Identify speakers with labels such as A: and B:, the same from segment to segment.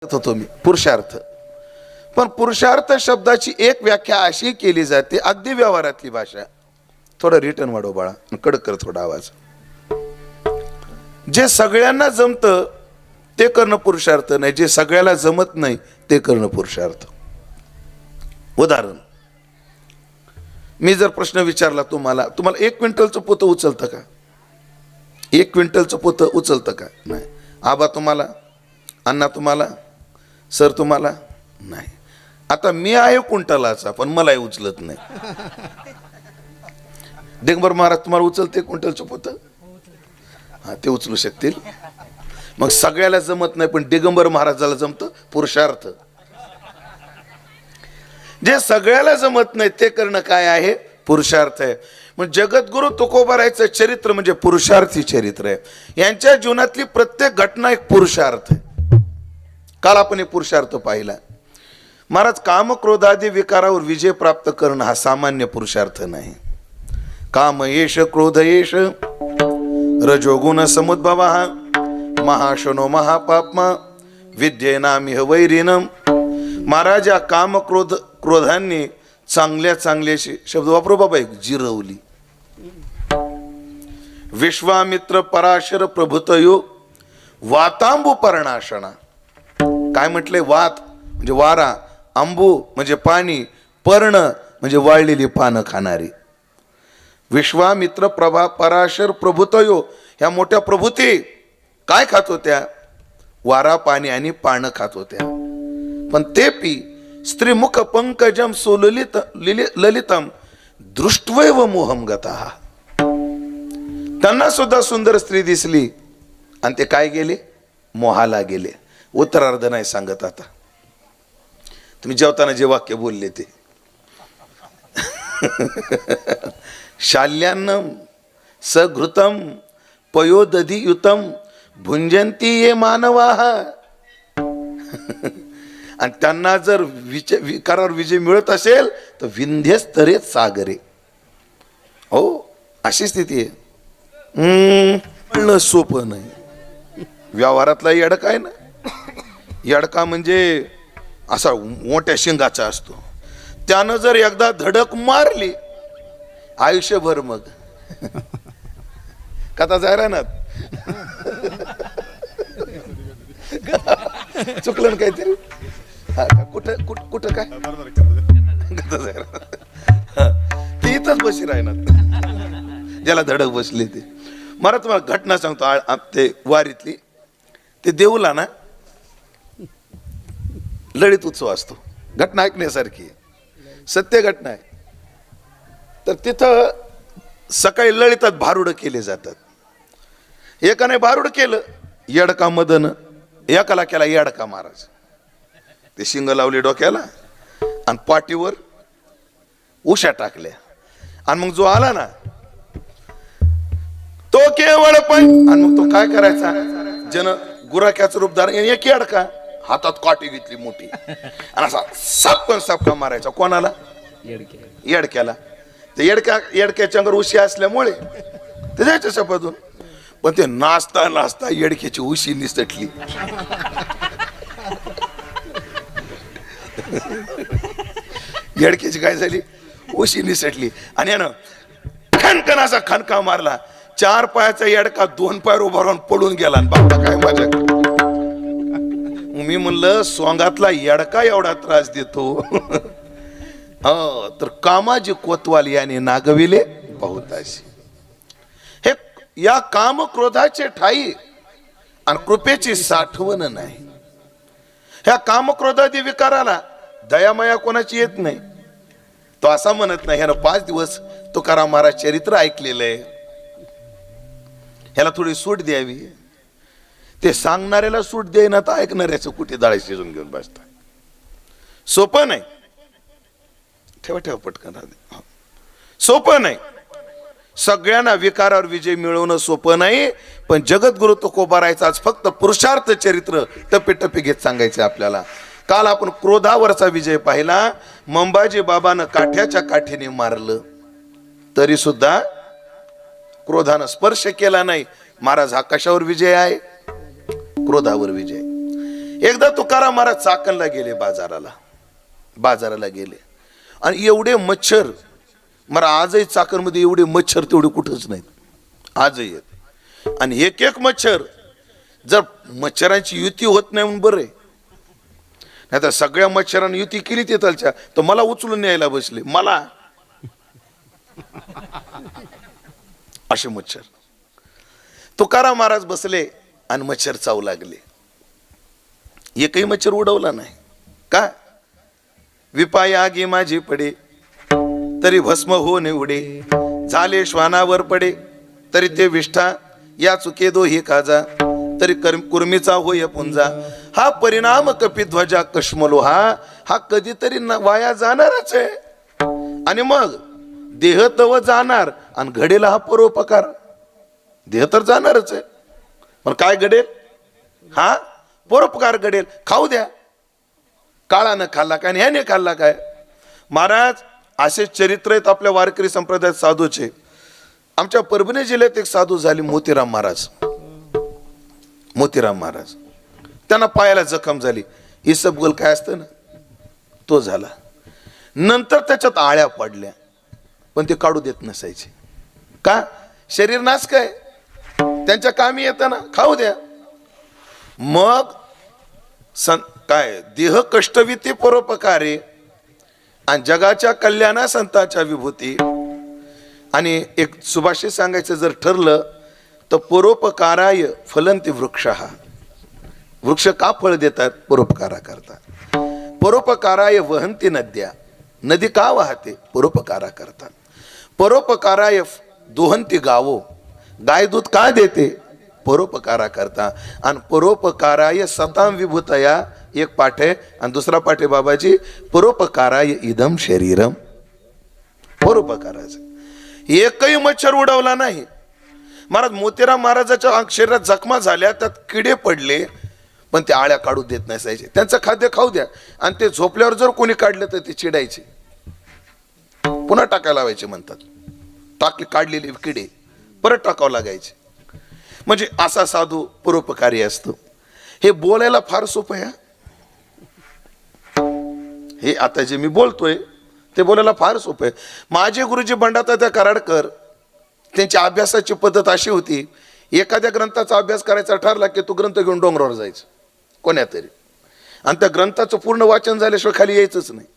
A: होतो मी पुरुषार्थ. पण पुरुषार्थ शब्दाची एक व्याख्या अशी केली जाते, अगदी व्यवहारातली भाषा. थोडं रिटर्न वाढव बाळा, कडक कर थोडा आवाज. जे सगळ्यांना जमतं ते करणं पुरुषार्थ नाही, जे सगळ्याला जमत नाही ते करणं पुरुषार्थ. उदाहरण, मी जर प्रश्न विचारला तुम्हाला 1 क्विंटलचं पोतं उचलतं का? 1 क्विंटलचं पोतं उचलतं का? नाही. आबा तुम्हाला, अण्णा तुम्हाला, सर तुम्हाला नाही. आता मी आहे क्विंटलाचा, पण मलाही उचलत नाही. दिगंबर महाराज तुम्हाला उचलते क्विंटलचं पोतं? हा, ते उचलू शकतील. मग सगळ्याला जमत नाही, पण दिगंबर महाराजाला जमतं पुरुषार्थ. जे सगळ्याला जमत नाही ते करणं काय आहे? पुरुषार्थ आहे. मग जगद्गुरु तुकोबारायचं चरित्र म्हणजे पुरुषार्थी चरित्र आहे. यांच्या जीवनातली प्रत्येक घटना एक पुरुषार्थ आहे. काल आपण एक पुरुषार्थ पाहिला. महाराज, काम क्रोधादी विकारावर विजय प्राप्त करणं हा सामान्य पुरुषार्थ नाही. काम येश क्रोध येश रजोगुण समुद्भव महाशनो महापापमा विद्येनामिह वैरिनम. महाराज, या काम क्रोधांनी चांगल्या शब्द वापरू बाबा, एक जिरवली. विश्वामित्र पराशर प्रभुतयो वातांबू पर्णाशना. काय म्हटले? वात म्हणजे वारा, अंबू म्हणजे पाणी, पर्ण म्हणजे वाळलेली पानं खाणारी. विश्वामित्र पराशर प्रभुतयो, ह्या मोठ्या प्रभुती काय खात होत्या? वारा, पाणी आणि पानं खात होत्या. पण ते पी स्त्रीमुख पंकजम सोललित ललितम दृष्ट्वैव मोहम गतः. त्यांना सुद्धा सुंदर स्त्री दिसली आणि ते काय गेले? मोहाला गेले. उत्तरार्ध नाही सांगत. आता तुम्ही जेवताना जे वाक्य बोलले ते शाल्यान्नम सघृतम पयोदधियुतम भुंजंती ये मानवाः. आणि त्यांना जर विकारावर विजय मिळत असेल तर विंध्यस्तरेत सागरे. हो, अशी स्थिती आहे. सोपं नाही. व्यवहारातला येडका आहे ना, येडका म्हणजे असा मोठ्या शिंगाचा असतो. त्यानं जर एकदा धडक मारली आयुष्यभर मग कथा जायला ना. चुकलं ना काहीतरी? कुठं कुठं कुठं काय ती इथंच बशी राहणार ज्याला धडक बसली ते. मला तुम्हाला घटना सांगतो. ते वारीतली ते देऊला ना ललित उत्सव असतो. घटना ऐकण्यासारखी आहे, सत्य घटना आहे. तर तिथं सकाळी ललितात भारुड केले जातात. एकाने भारुड केलं येडका मदन, एकाला केला येडका महाराज. ते शिंग लावले डोक्याला आणि पाठीवर उशा टाकल्या. आणि मग जो आला ना तो केवळ पण, आणि मग तो काय करायचा? जन गुराख्याचं रूप धारण, एक येडका हातात काठी घेतली मोठी आणि असा सापका मारायचा. कोणाला? येडक्याला. ते येडक्याच्या अंगावर उशी असल्यामुळे ते जायचं शपथून. पण ते नाचता नाचता येडक्याची उशी निसटली. येडक्याची काय झाली? उशी निसटली. आणि यानं खणखण असा खणका मारला. 4 पायाचा येडका 2 पायावर उभा राहून पडून गेला. आणि बाबा काय माझ्या, मी म्हणलं सोंगातला येडका एवढा त्रास देतो तर कामाजी कोतवाल याने नागविले बहुताशी. हे या काम क्रोधाचे ठाई आणि कृपेची साठवण नाही. ह्या काम क्रोधादी विकाराला दयामया कोणाची येत नाही. तो असा म्हणत नाही ह्यानं 5 दिवस तुकाराम महाराज चरित्र ऐकलेलं आहे, ह्याला थोडी सूट द्यावी. ते सांगणाऱ्याला सूट देईना तर ऐकणाऱ्याचं कुठे डाळे शिजून घेऊन बसताय. सोपं नाही. ठेवा पटकन. सोपं नाही. सगळ्यांना विकारावर विजय मिळवणं सोपं नाही. पण जगद्गुरु तुकोबारायचं आज फक्त पुरुषार्थ चरित्र टप्पे घेत सांगायचं आपल्याला. काल आपण क्रोधावरचा विजय पाहिला. मंबाजी बाबानं काठ्याच्या काठीने मारलं तरी सुद्धा क्रोधानं स्पर्श केला नाही. महाराज हा कशावर विजय आहे? क्रोधावर विजय. एकदा तुकाराम महाराज चाकणला गेले, बाजाराला गेले आणि एवढे मच्छर, मला आजही चाकणमध्ये एवढे मच्छर तेवढे कुठंच नाहीत आजही आहेत. आणि एक एक मच्छर, जर मच्छरांची युती होत नाही म्हणून बरं, नाही तर सगळ्या मच्छरांनी युती केली तिथलच्या तर मला उचलून न्यायला बसले, मला असे मच्छर. तुकाराम महाराज बसले आणि मच्छर चावू लागले. एकही मच्छर उडवला नाही. का? विपाय आगी माझी पडे तरी भस्म हो निवडे, झाले श्वानावर पडे तरी ते विष्ठा, या चुके दो ही काजा तरी कुर्मीचा होय पुंजा. हा परिणाम कपिध्वजा कश्मलोहा, हा कधीतरी वाया जाणारच आहे. आणि मग देह तव जाणार आणि घडेल हा परोपकार. देह तर जाणारच आहे पण काय घडेल? हा परोपकार घडेल. खाऊ द्या. काळानं खाल्ला काय आणि ह्याने खाल्ला काय? महाराज असे चरित्र आहेत आपल्या वारकरी संप्रदायात साधूचे. आमच्या परभणी जिल्ह्यात एक साधू झाले मोतीराम महाराज. त्यांना पायाला जखम झाली, इसबगोल काय असतं ना, तो झाला. नंतर त्याच्यात आळ्या पडल्या पण ते काढू देत नसायचे. का? शरीर नाश काय, त्यांच्या कामी येतं ना, खाऊ द्या. मग काय देह कष्टविती परोपकारे आणि जगाच्या कल्याणा संतांच्या विभूती. आणि एक सुभाषित सांगायचं जर ठरलं तर परोपकाराय फलंती वृक्ष. हा वृक्ष का फळ देतात? परोपकारा करता. परोपकाराय वहंती नद्या, नदी का वाहते? परोपकारा करता. परोपकाराय दोहंती गावो, गाय दूध का देते? परोपकारा करता. आणि परोपकाराय सताम विभूतया, एक पाठ आहे आणि दुसरा पाठ आहे बाबाजी, परोपकाराय इदम शरीरम. परोपकाराचं एकही मच्छर उडवला नाही. महाराज मोतीराम महाराजाच्या शरीरात जखमा झाल्या, त्यात किडे पडले पण ते आळ्या काढू देत नसायचे. त्यांचं खाद्य खाऊ द्या. आणि ते झोपल्यावर जर कोणी काढलं तर ते चिडायचे, पुन्हा टाकायला लावायचे म्हणतात. काढलेले किडे परत टाकावं लागायचे. म्हणजे असा साधू परोपकारी असतो. हे बोलायला फार सोपं आहे. हे आता जे मी बोलतोय ते बोलायला फार सोपं आहे. माझे गुरुजी बंडातात्या कराडकर, त्यांची अभ्यासाची पद्धत अशी होती, एखाद्या ग्रंथाचा अभ्यास करायचा ठरला की तो ग्रंथ घेऊन डोंगरावर जायचं कोण्या तरी, आणि त्या ग्रंथाचं पूर्ण वाचन झाल्याशिवाय खाली यायचंच नाही.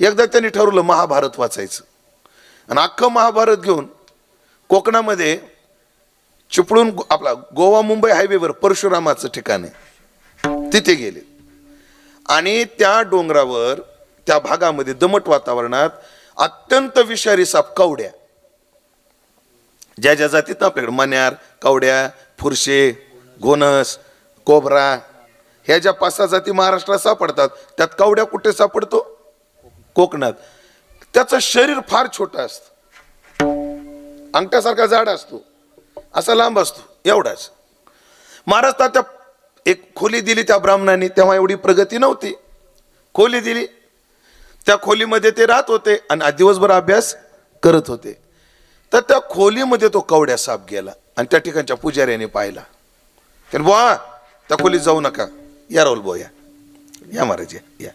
A: एकदा त्यांनी ठरवलं महाभारत वाचायचं आणि अख्खं महाभारत घेऊन कोकणामध्ये चिपळूण, आपला गोवा मुंबई हायवेवर परशुरामाचं ठिकाण आहे, तिथे गेले. आणि त्या डोंगरावर, त्या भागामध्ये दमट वातावरणात अत्यंत विषारी साप, कवड्या, ज्या ज्या जातीत ना आपल्याकडे मण्यार, कवड्या, फुरशे, घोणस, कोबरा, ह्या ज्या 5-6 जाती महाराष्ट्रात सापडतात, त्यात कवड्या कुठे सापडतो? कोकणात. त्याचं शरीर फार छोटं असतं, अंगठ्यासारखा जाड असतो, असा लांब असतो, एवढाच. महाराष्ट्रात त्या एक खोली दिली त्या ब्राह्मणांनी, तेव्हा एवढी प्रगती नव्हती. खोली दिली, त्या खोलीमध्ये ते राहत होते आणि दिवसभर अभ्यास करत होते. तर त्या खोलीमध्ये तो कवड्या साप गेला आणि त्या ठिकाणच्या पुजाऱ्याने पाहिला. त्याने, बुवा त्या खोलीत जाऊ नका, या राहुल बुवा, या महाराज, या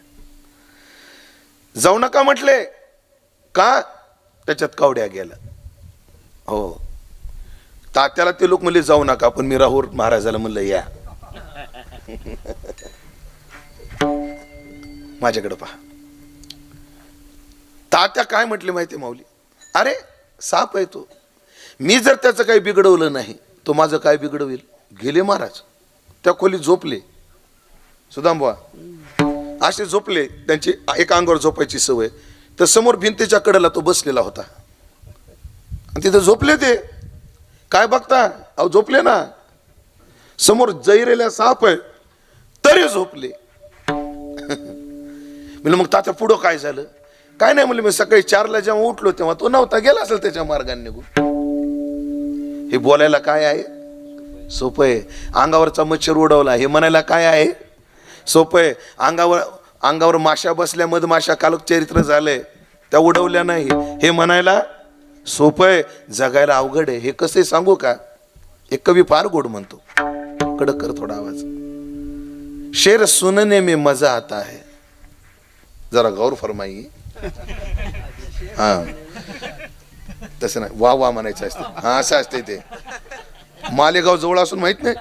A: जाऊ नका म्हटले. का? त्याच्यात कवड्या गेला. हो, तात्याला ते लोक म्हणले जाऊ नका, पण मी राहुल महाराजाला म्हणलं या. माझ्याकडे पहा. तात्या काय म्हटले माहिती माऊली? अरे साप आहे तो, मी जर त्याचं काही बिघडवलं नाही तो माझं काय बिघडवेल? गेले महाराज त्या खोलीत झोपले. सुदामबुवा असे झोपले, त्यांची एका अंगावर झोपायची सवय. तर समोर भिंतीच्या कडेला तो बसलेला होता आणि तिथे झोपले. ते काय बघता? अहो झोपले ना, समोर जैरेला साप आहे तरी झोपले. म्हणलं मग तात्या पुढं काय झालं? काय नाही म्हणलं, मी सकाळी 4ला जेव्हा उठलो तेव्हा तो नव्हता, गेला असेल त्याच्या मार्गाने निघून. हे बोलायला काय आहे? सोपं आहे. अंगावरचा मच्छर उडवला हे म्हणायला काय आहे? सोपं आहे. अंगावर माशा बसल्या, मधमाशा कालक चरित्र झालंय, त्या उडवल्या नाही हे म्हणायला सोपं आहे. जगायला अवघड आहे. हे कसं सांगू का? एक कवी फार गोड म्हणतो, कडक कर थोडा आवाज. शेर सुनने में मजा आता है, जरा गौर फरमाई. हा तसं नाही, वा वा म्हणायचं असते. हा असं असते ते. मालेगाव जवळ असून माहित नाही.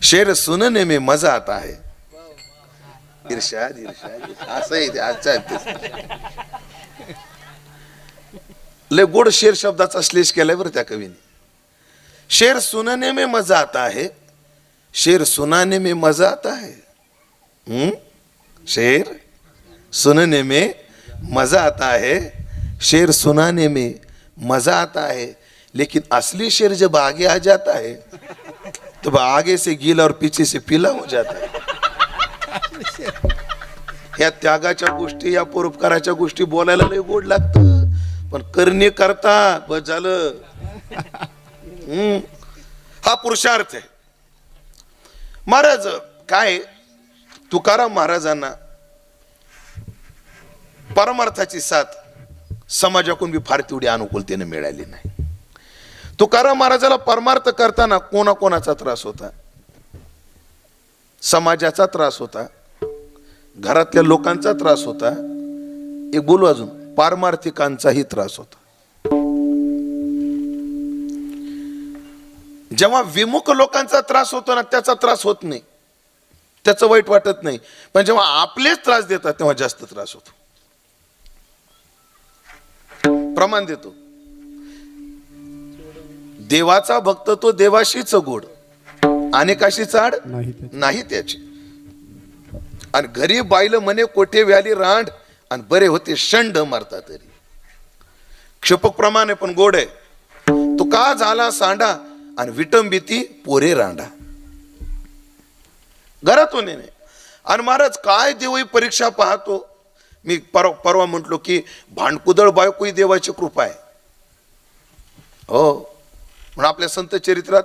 A: शेर सुनने में मजा आता है. इर्षाद इर्षाद असं आहे ते. आजच्या लय गोड शेर शब्दाचा श्लेष केलाय बरं त्या कवीने. शेर सुनने में मजा आता है, शेर सुनाने में मजा आता है. शेर सुनने में मजा आता है, शेर सुनाने में मजा आता है, लेकिन असली शेर जब आगे आ जाता है तो वह आगे से गीला और पीछे से पीला हो जाता है. या त्यागाच्या गोष्टी, या परोपकाराच्या गोष्टी बोलायला लय गोड लागतं, पण करणे करता बस झालं. हा पुरुषार्थ आहे. महाराज काय, तुकाराम महाराजांना परमार्थाची साथ समाजाकडून बी फार तेवढी अनुकूलतेने मिळाली नाही. तुकाराम महाराजाला परमार्थ करताना कोणाकोणाचा त्रास होता? समाजाचा त्रास होता, घरातल्या लोकांचा त्रास होता, एक बोलू अजून, पारमार्थिकांचाही त्रास होता. जेव्हा विमुख लोकांचा त्रास होतो ना, त्याचा त्रास होत नाही, त्याचं वाईट वाटत नाही. पण जेव्हा आपलेच त्रास देतात तेव्हा जास्त त्रास होतो. प्रमाण देतो. देवाचा भक्त तो देवाशीच गोड, अनेकाशी चाड नाही त्याची. आणि घरी बायलं म्हणे कोठे व्याली रांड, आणि बरे होते शंड मारता तरी. क्षपक प्रमाणे पण गोड आहे. तो का झाला सांडा, आणि विटंबिती पोरे रांडा. घरातून नाही. आणि महाराज काय देवही परीक्षा पाहतो. मी परवा म्हटलो की भांडकुदळ बायको ही देवाची कृपा आहे. हो, म्हणून आपल्या संत चरित्रात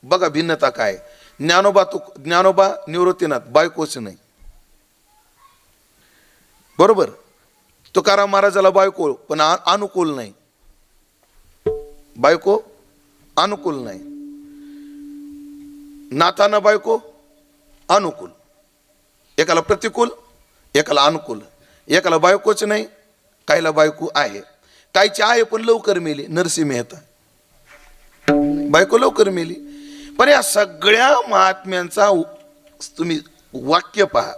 A: बघा भिन्नता काय. ज्ञानोबा निवृत्तीनाथ बायकोच नाही, बरोबर. तुकाराम महाराजाला बायको पण अनुकूल नाही, बायको अनुकूल नाही. नाथांना बायको अनुकूल, एकाला प्रतिकूल एकाला अनुकूल. एकाला बायकोच नाही, काहीला बायको आहे, काहीची आहे पण लवकर मेली. नरसिंह मेहता बायको लवकर मेली. पण या सगळ्या महात्म्यांचा तुम्ही वाक्य पहा,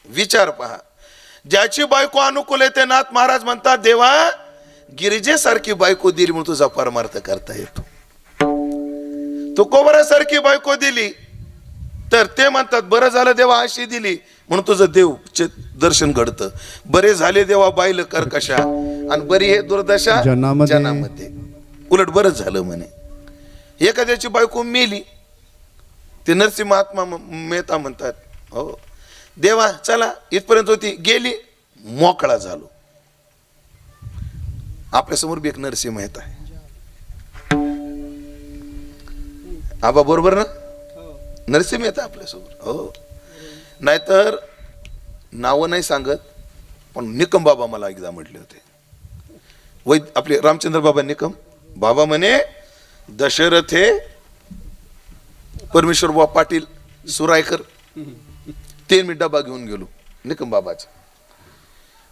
A: विचार पहा. ज्याची बायको अनुकूल आहे ते नाथ महाराज म्हणतात, देवा गिरिजेसारखी बायको दिली म्हणून तुझा परमार्थ करता येतो. तुकोबरासारखी बायको दिली तर ते म्हणतात बरं झालं देवा अशी दिली म्हणून तुझं देव दर्शन घडतं. बरे झाले देवा बाईल कर कशा, आणि बरी हे दुर्दशा जनामध्ये. उलट बरंच झालं म्हणे. एखाद्याची बायको मेली, ते नरसिंह महात्मा मेहता म्हणतात, हो देवा चला इथपर्यंत होती, गेली, मोकळा झालो. आपल्या समोर बी एक नरसिंह मेहता आहे. आबा बरोबर ना, नरसिंह मेहता आपल्यासमोर. हो, नाहीतर नावं नाही सांगत, पण निकम बाबा मला एकदा म्हटले होते, आपले रामचंद्र बाबा निकम बाबा म्हणे, दशरथे परमेश्वर बाबा पाटील सुरायकर ते मी डबा घेऊन गेलो निकम बाबाचा.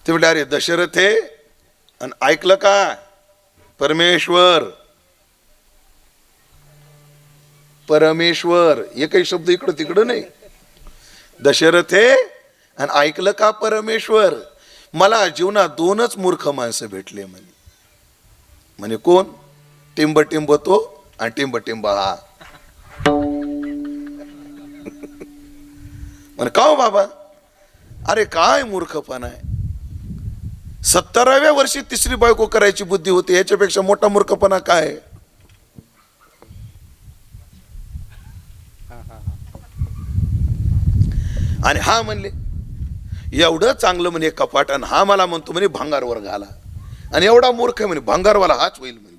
A: ते म्हटले अरे दशरथे, आणि ऐकलं का परमेश्वर, परमेश्वर एकही शब्द इकडं तिकडं नाही. दशरथे, आणि ऐकलं का परमेश्वर, मला जीवनात दोनच मूर्ख माणसं भेटले म्हणे. म्हणे कोण? टिंब टिंब तो आणि टिंब टिंब हा. म्हणे का हो बाबा? अरे काय मूर्खपणा आहे. 70व्या वर्षी तिसरी बायको करायची बुद्धी होती, याच्यापेक्षा मोठा मूर्खपणा काय? आणि हा म्हणले एवढं चांगलं म्हणे कपाट, आणि हा मला म्हणतो म्हणे भांगारवर घाला, आणि एवढा मूर्ख म्हणे भांगारवाला हाच होईल म्हणले.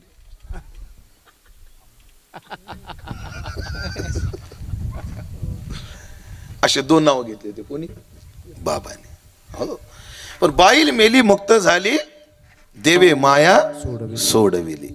A: असे दोन नाव घेतले ते कोणी? बाबाने. हो, पण बाईल मेली मुक्त झाली, देवे माया सोडविली.